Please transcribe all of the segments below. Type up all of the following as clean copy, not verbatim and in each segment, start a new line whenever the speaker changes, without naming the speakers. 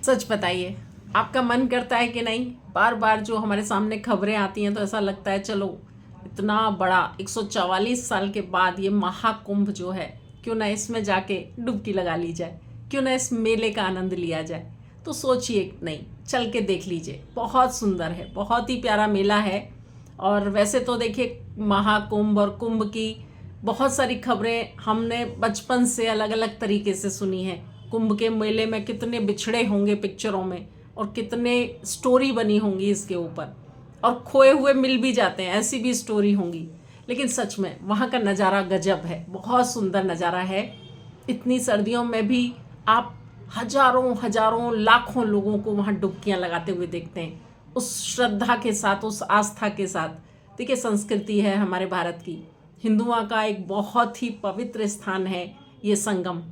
सच बताइए, आपका मन करता है कि नहीं? बार बार जो हमारे सामने खबरें आती हैं तो ऐसा लगता है चलो इतना बड़ा 144 साल के बाद ये महाकुंभ जो है, क्यों ना इसमें जाके डुबकी लगा ली जाए, क्यों ना इस मेले का आनंद लिया जाए। तो सोचिए, नहीं, चल के देख लीजिए। बहुत सुंदर है, बहुत ही प्यारा मेला है। और वैसे तो देखिए, महाकुंभ और कुंभ की बहुत सारी खबरें हमने बचपन से अलग अलग तरीके से सुनी है। कुंभ के मेले में कितने बिछड़े होंगे पिक्चरों में, और कितने स्टोरी बनी होंगी इसके ऊपर, और खोए हुए मिल भी जाते हैं, ऐसी भी स्टोरी होंगी। लेकिन सच में वहाँ का नज़ारा गजब है, बहुत सुंदर नज़ारा है। इतनी सर्दियों में भी आप हजारों हजारों लाखों लोगों को वहाँ डुबकियाँ लगाते हुए देखते हैं, उस श्रद्धा के साथ, उस आस्था के साथ। देखिए, संस्कृति है हमारे भारत की, हिंदुओं का एक बहुत ही पवित्र स्थान है ये संगम।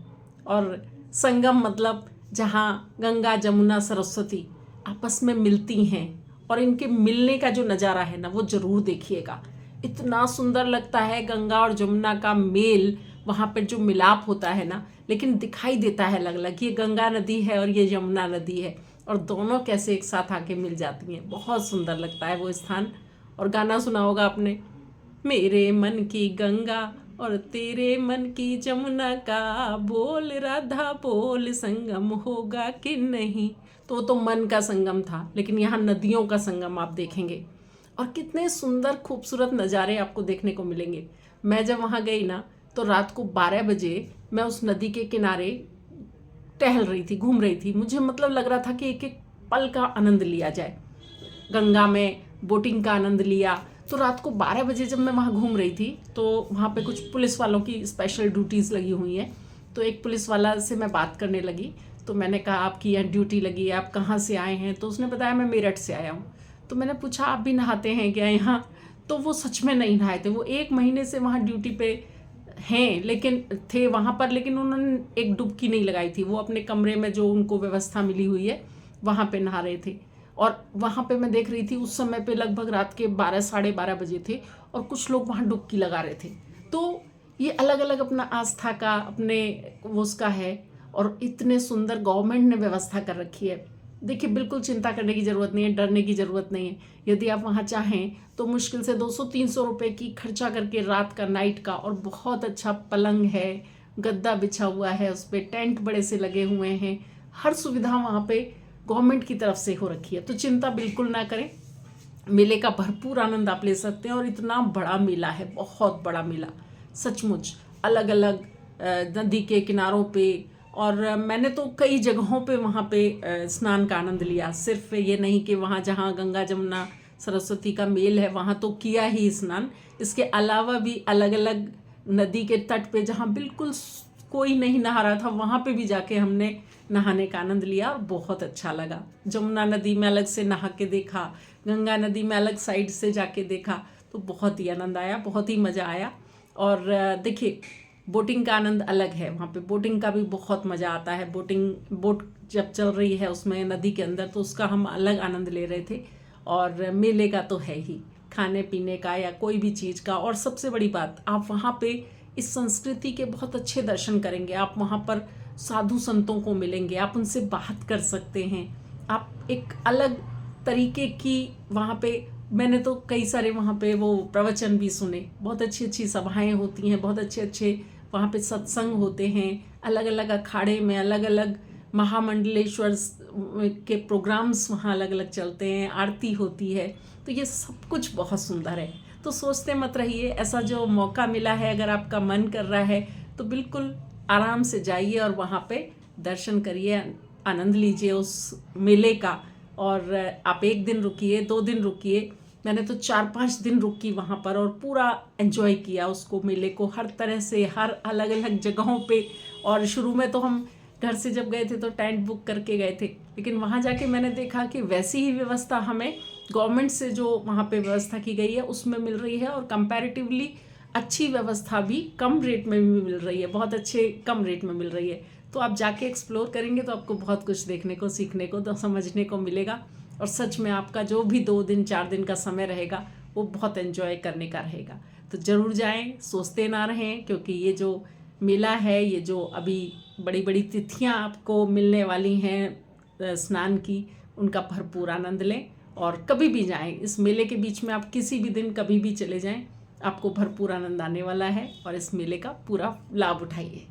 और संगम मतलब जहाँ गंगा जमुना सरस्वती आपस में मिलती हैं, और इनके मिलने का जो नज़ारा है ना, वो ज़रूर देखिएगा। इतना सुंदर लगता है गंगा और जमुना का मेल, वहाँ पर जो मिलाप होता है ना, लेकिन दिखाई देता है अलग अलग, ये गंगा नदी है और ये यमुना नदी है, और दोनों कैसे एक साथ आके मिल जाती हैं। बहुत सुंदर लगता है वो स्थान। और गाना सुना होगा आपने, मेरे मन की गंगा और तेरे मन की जमुना का, बोल राधा बोल संगम होगा कि नहीं। तो वो तो मन का संगम था, लेकिन यहाँ नदियों का संगम आप देखेंगे, और कितने सुंदर खूबसूरत नज़ारे आपको देखने को मिलेंगे। मैं जब वहाँ गई ना, तो रात को 12 बजे मैं उस नदी के किनारे टहल रही थी, घूम रही थी। मुझे मतलब लग रहा था कि एक एक पल का आनंद लिया जाए। गंगा में बोटिंग का आनंद लिया। तो रात को 12 बजे जब मैं वहाँ घूम रही थी, तो वहाँ पे कुछ पुलिस वालों की स्पेशल ड्यूटीज़ लगी हुई हैं। तो एक पुलिस वाला से मैं बात करने लगी, तो मैंने कहा आपकी यहाँ ड्यूटी लगी है, आप कहाँ से आए हैं? तो उसने बताया मैं मेरठ से आया हूँ। तो मैंने पूछा आप भी नहाते हैं क्या यहाँ? तो वो सच में नहीं नहाए थे, वो 1 महीने से वहाँ ड्यूटी पे हैं, लेकिन थे वहाँ पर, लेकिन उन्होंने एक डुबकी नहीं लगाई थी। वो अपने कमरे में जो उनको व्यवस्था मिली हुई है वहाँ पे नहा रहे थे। और वहाँ पे मैं देख रही थी उस समय पे लगभग रात के 12 साढ़े 12 बजे थे, और कुछ लोग वहाँ डुबकी लगा रहे थे। तो ये अलग अलग अपना आस्था का, अपने वो उसका है। और इतने सुंदर गवर्नमेंट ने व्यवस्था कर रखी है। देखिए, बिल्कुल चिंता करने की ज़रूरत नहीं है, डरने की ज़रूरत नहीं है। यदि आप वहाँ चाहें तो मुश्किल से 200-300 रुपये की खर्चा करके रात का, नाइट का, और बहुत अच्छा पलंग है, गद्दा बिछा हुआ है, उस पर टेंट बड़े से लगे हुए हैं, हर सुविधा वहाँ पे गवर्नमेंट की तरफ से हो रखी है। तो चिंता बिल्कुल ना करें, मेले का भरपूर आनंद आप ले सकते हैं। और इतना बड़ा मेला है, बहुत बड़ा मेला, सचमुच अलग अलग नदी के किनारों पे। और मैंने तो कई जगहों पे वहाँ पे स्नान का आनंद लिया। सिर्फ ये नहीं कि वहाँ जहाँ गंगा जमुना सरस्वती का मेल है वहाँ तो किया ही स्नान, इसके अलावा भी अलग अलग नदी के तट पे जहाँ बिल्कुल कोई नहीं नहा रहा था, वहाँ पे भी जाके हमने नहाने का आनंद लिया, और बहुत अच्छा लगा। जमुना नदी में अलग से नहा के देखा, गंगा नदी में अलग साइड से जाके देखा, तो बहुत ही आनंद आया, बहुत ही मज़ा आया। और देखिए, बोटिंग का आनंद अलग है, वहाँ पे बोटिंग का भी बहुत मज़ा आता है। बोट जब चल रही है उसमें नदी के अंदर, तो उसका हम अलग आनंद ले रहे थे। और मेले का तो है ही, खाने पीने का या कोई भी चीज़ का। और सबसे बड़ी बात, आप वहाँ पे इस संस्कृति के बहुत अच्छे दर्शन करेंगे। आप वहाँ पर साधु संतों को मिलेंगे, आप उनसे बात कर सकते हैं। आप एक अलग तरीके की वहाँ पे, मैंने तो कई सारे वहाँ पे वो प्रवचन भी सुने, बहुत अच्छी अच्छी सभाएं होती हैं, बहुत अच्छे अच्छे वहाँ पे सत्संग होते हैं। अलग अलग अखाड़े में अलग अलग महामंडलेश्वर के प्रोग्राम्स वहाँ अलग अलग चलते हैं, आरती होती है। तो ये सब कुछ बहुत सुंदर है। तो सोचते मत रहिए, ऐसा जो मौका मिला है, अगर आपका मन कर रहा है तो बिल्कुल आराम से जाइए और वहाँ पे दर्शन करिए, आनंद लीजिए उस मेले का। और आप 1 दिन रुकिए, 2 दिन रुकिए, मैंने तो 4-5 दिन रुकी वहाँ पर, और पूरा एंजॉय किया उसको, मेले को, हर तरह से, हर अलग अलग जगहों पे। और शुरू में तो हम घर से जब गए थे तो टेंट बुक करके गए थे, लेकिन वहाँ जाके मैंने देखा कि वैसी ही व्यवस्था हमें गवर्नमेंट से जो वहाँ पे व्यवस्था की गई है उसमें मिल रही है, और कंपैरेटिवली अच्छी व्यवस्था भी कम रेट में भी मिल रही है, बहुत अच्छे कम रेट में मिल रही है। तो आप जाके एक्सप्लोर करेंगे तो आपको बहुत कुछ देखने को, सीखने को, तो समझने को मिलेगा। और सच में आपका जो भी 2 दिन 4 दिन का समय रहेगा वो बहुत एंजॉय करने का रहेगा। तो ज़रूर जाएं, सोचते ना रहें, क्योंकि ये जो मेला है, ये जो अभी बड़ी बड़ी तिथियां आपको मिलने वाली हैं, स्नान की उनका भरपूर आनंद लें। और कभी भी जाएं, इस मेले के बीच में आप किसी भी दिन कभी भी चले जाएं, आपको भरपूर आनंद आने वाला है और इस मेले का पूरा लाभ उठाइए।